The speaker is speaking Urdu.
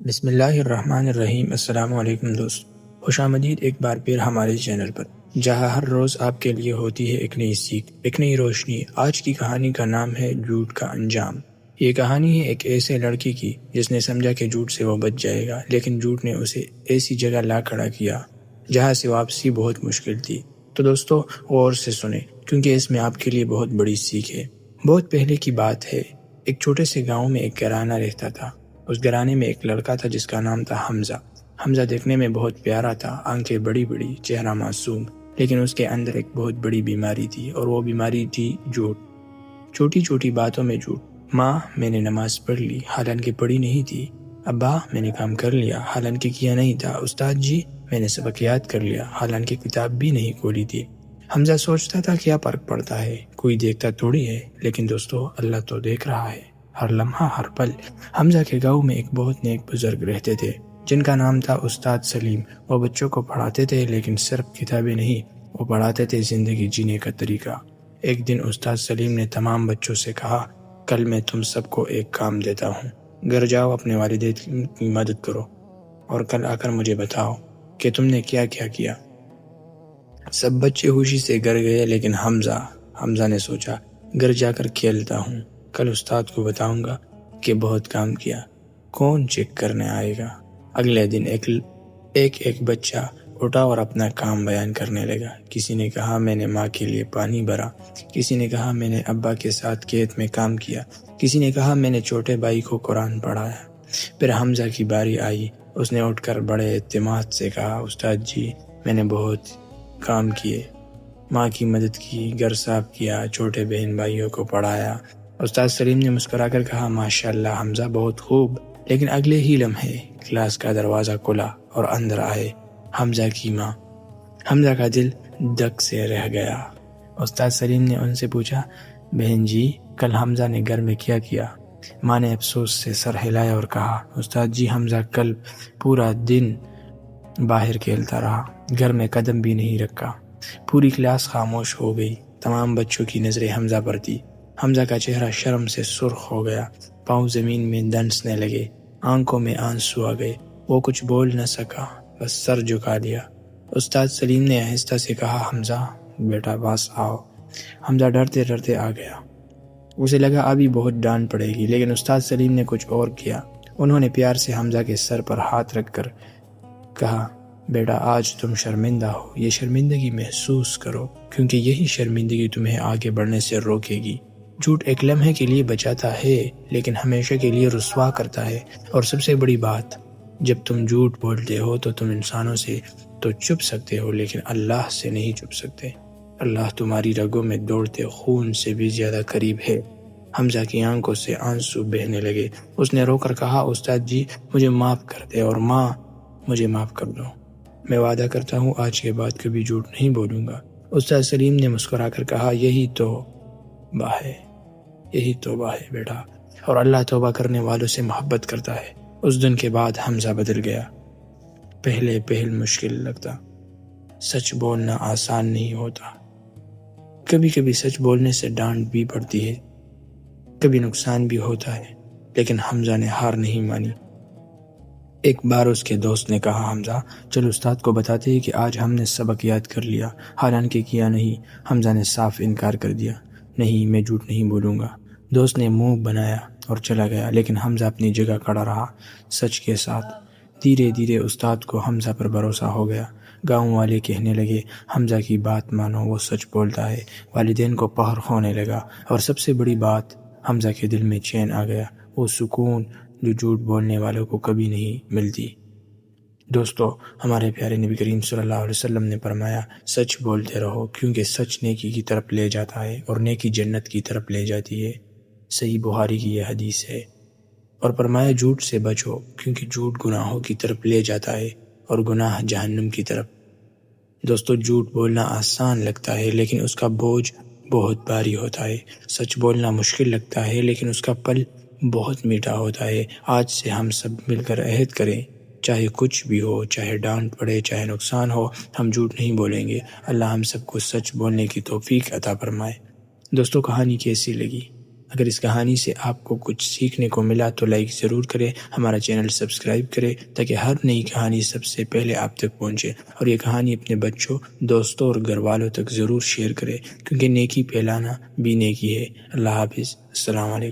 بسم اللہ الرحمن الرحیم۔ السلام علیکم دوست، خوش آمدید ایک بار پھر ہمارے چینل پر، جہاں ہر روز آپ کے لیے ہوتی ہے ایک نئی سیکھ، ایک نئی روشنی۔ آج کی کہانی کا نام ہے جھوٹ کا انجام۔ یہ کہانی ہے ایک ایسے لڑکی کی جس نے سمجھا کہ جھوٹ سے وہ بچ جائے گا، لیکن جھوٹ نے اسے ایسی جگہ لا کھڑا کیا جہاں سے واپسی بہت مشکل تھی۔ تو دوستو غور سے سنیں، کیونکہ اس میں آپ کے لیے بہت بڑی سیکھ ہے۔ بہت پہلے کی بات ہے، ایک چھوٹے سے گاؤں میں ایک گھرانہ رہتا تھا۔ اس گھرانے میں ایک لڑکا تھا جس کا نام تھا حمزہ۔ حمزہ دیکھنے میں بہت پیارا تھا، آنکھیں بڑی بڑی، چہرہ معصوم، لیکن اس کے اندر ایک بہت بڑی بیماری تھی، اور وہ بیماری تھی جھوٹ۔ چھوٹی چھوٹی باتوں میں جھوٹ۔ ماں، میں نے نماز پڑھ لی، حالانکہ پڑھی نہیں تھی۔ ابا، میں نے کام کر لیا، حالانکہ کیا نہیں تھا۔ استاد جی، میں نے سبق یاد کر لیا، حالانکہ کتاب بھی نہیں کھولی تھی۔ حمزہ سوچتا تھا کیا فرق پڑتا ہے، کوئی دیکھتا تھوڑی ہے، لیکن دوستو اللہ تو دیکھ رہا ہے، ہر لمحہ، ہر پل۔ حمزہ کے گاؤں میں ایک بہت نیک بزرگ رہتے تھے جن کا نام تھا استاد سلیم۔ وہ بچوں کو پڑھاتے تھے، لیکن صرف کتابیں نہیں، وہ پڑھاتے تھے زندگی جینے کا طریقہ۔ ایک دن استاد سلیم نے تمام بچوں سے کہا، کل میں تم سب کو ایک کام دیتا ہوں، گھر جاؤ، اپنے والدین کی مدد کرو، اور کل آ کر مجھے بتاؤ کہ تم نے کیا کیا کیا۔ سب بچے خوشی سے گھر گئے، لیکن حمزہ نے سوچا، گھر جا کر کھیلتا ہوں، کل استاد کو بتاؤں گا کہ بہت کام کیا، کون چیک کرنے آئے گا۔ اگلے دن ایک بچہ اٹھا اور اپنا کام بیان کرنے لگا۔ کسی نے کہا، میں نے ماں کے لیے پانی بھرا، کسی نے کہا میں نے ابا کے ساتھ کھیت میں کام کیا، کسی نے کہا میں نے چھوٹے بھائی کو قرآن پڑھایا۔ پھر حمزہ کی باری آئی۔ اس نے اٹھ کر بڑے اعتماد سے کہا، استاد جی، میں نے بہت کام کیے، ماں کی مدد کی، گھر صاف کیا، چھوٹے بہن بھائیوں کو پڑھایا۔ استاد سلیم نے مسکرا کر کہا، ماشاءاللہ حمزہ، بہت خوب۔ لیکن اگلے ہی لمحے کلاس کا دروازہ کھلا اور اندر آئے حمزہ کی ماں۔ حمزہ کا دل دھک سے رہ گیا۔ استاد سلیم نے ان سے پوچھا، بہن جی، کل حمزہ نے گھر میں کیا کیا؟ ماں نے افسوس سے سر ہلایا اور کہا، استاد جی، حمزہ کل پورا دن باہر کھیلتا رہا، گھر میں قدم بھی نہیں رکھا۔ پوری کلاس خاموش ہو گئی۔ تمام بچوں کی نظریں حمزہ پر تھی۔ حمزہ کا چہرہ شرم سے سرخ ہو گیا، پاؤں زمین میں دھنسنے لگے، آنکھوں میں آنسو آ گئے۔ وہ کچھ بول نہ سکا، بس سر جھکا دیا۔ استاد سلیم نے آہستہ سے کہا، حمزہ بیٹا پاس آؤ۔ حمزہ ڈرتے ڈرتے آ گیا۔ اسے لگا ابھی بہت ڈانٹ پڑے گی، لیکن استاد سلیم نے کچھ اور کیا۔ انہوں نے پیار سے حمزہ کے سر پر ہاتھ رکھ کر کہا، بیٹا آج تم شرمندہ ہو، یہ شرمندگی محسوس کرو، کیونکہ یہی شرمندگی تمہیں آگے بڑھنے سے روکے گی۔ جھوٹ ایک لمحے کے لیے بچاتا ہے، لیکن ہمیشہ کے لیے رسوا کرتا ہے۔ اور سب سے بڑی بات، جب تم جھوٹ بولتے ہو تو تم انسانوں سے تو چھپ سکتے ہو، لیکن اللہ سے نہیں چھپ سکتے۔ اللہ تمہاری رگوں میں دوڑتے خون سے بھی زیادہ قریب ہے۔ حمزہ کی آنکھوں سے آنسو بہنے لگے۔ اس نے رو کر کہا، استاد جی، مجھے معاف کر دے، اور ماں، مجھے معاف کر دو۔ میں وعدہ کرتا ہوں آج کے بعد کبھی جھوٹ نہیں بولوں گا۔ استاد سلیم نے مسکرا کر کہا، یہی توبہ ہے بیٹا، اور اللہ توبہ کرنے والوں سے محبت کرتا ہے۔ اس دن کے بعد حمزہ بدل گیا۔ پہل مشکل لگتا، سچ بولنا آسان نہیں ہوتا۔ کبھی کبھی سچ بولنے سے ڈانٹ بھی پڑتی ہے، کبھی نقصان بھی ہوتا ہے، لیکن حمزہ نے ہار نہیں مانی۔ ایک بار اس کے دوست نے کہا، حمزہ چل استاد کو بتاتے ہیں کہ آج ہم نے سبق یاد کر لیا، حالانکہ کیا نہیں۔ حمزہ نے صاف انکار کر دیا، نہیں، میں جھوٹ نہیں بولوں گا۔ دوست نے منہ بنایا اور چلا گیا، لیکن حمزہ اپنی جگہ کھڑا رہا، سچ کے ساتھ۔ دھیرے دھیرے استاد کو حمزہ پر بھروسہ ہو گیا۔ گاؤں والے کہنے لگے، حمزہ کی بات مانو، وہ سچ بولتا ہے۔ والدین کو فخر ہونے لگا، اور سب سے بڑی بات، حمزہ کے دل میں چین آ گیا، وہ سکون جو جھوٹ بولنے والوں کو کبھی نہیں ملتی۔ دوستو، ہمارے پیارے نبی کریم صلی اللہ علیہ وسلم نے فرمایا، سچ بولتے رہو، کیونکہ سچ نیکی کی طرف لے جاتا ہے، اور نیکی جنت کی طرف لے جاتی ہے۔ صحیح بخاری کی یہ حدیث ہے۔ اور فرمایا، جھوٹ سے بچو، کیونکہ جھوٹ گناہوں کی طرف لے جاتا ہے، اور گناہ جہنم کی طرف۔ دوستو، جھوٹ بولنا آسان لگتا ہے، لیکن اس کا بوجھ بہت بھاری ہوتا ہے۔ سچ بولنا مشکل لگتا ہے، لیکن اس کا پل بہت میٹھا ہوتا ہے۔ آج سے ہم سب مل کر عہد کریں، چاہے کچھ بھی ہو، چاہے ڈانٹ پڑے، چاہے نقصان ہو، ہم جھوٹ نہیں بولیں گے۔ اللہ ہم سب کو سچ بولنے کی توفیق عطا فرمائے۔ دوستو، کہانی کیسی لگی؟ اگر اس کہانی سے آپ کو کچھ سیکھنے کو ملا تو لائک ضرور کریں، ہمارا چینل سبسکرائب کریں تاکہ ہر نئی کہانی سب سے پہلے آپ تک پہنچے، اور یہ کہانی اپنے بچوں، دوستوں اور گھر والوں تک ضرور شیئر کریں، کیونکہ نیکی پھیلانا بھی نیکی ہے۔ اللہ حافظ، السلام علیکم۔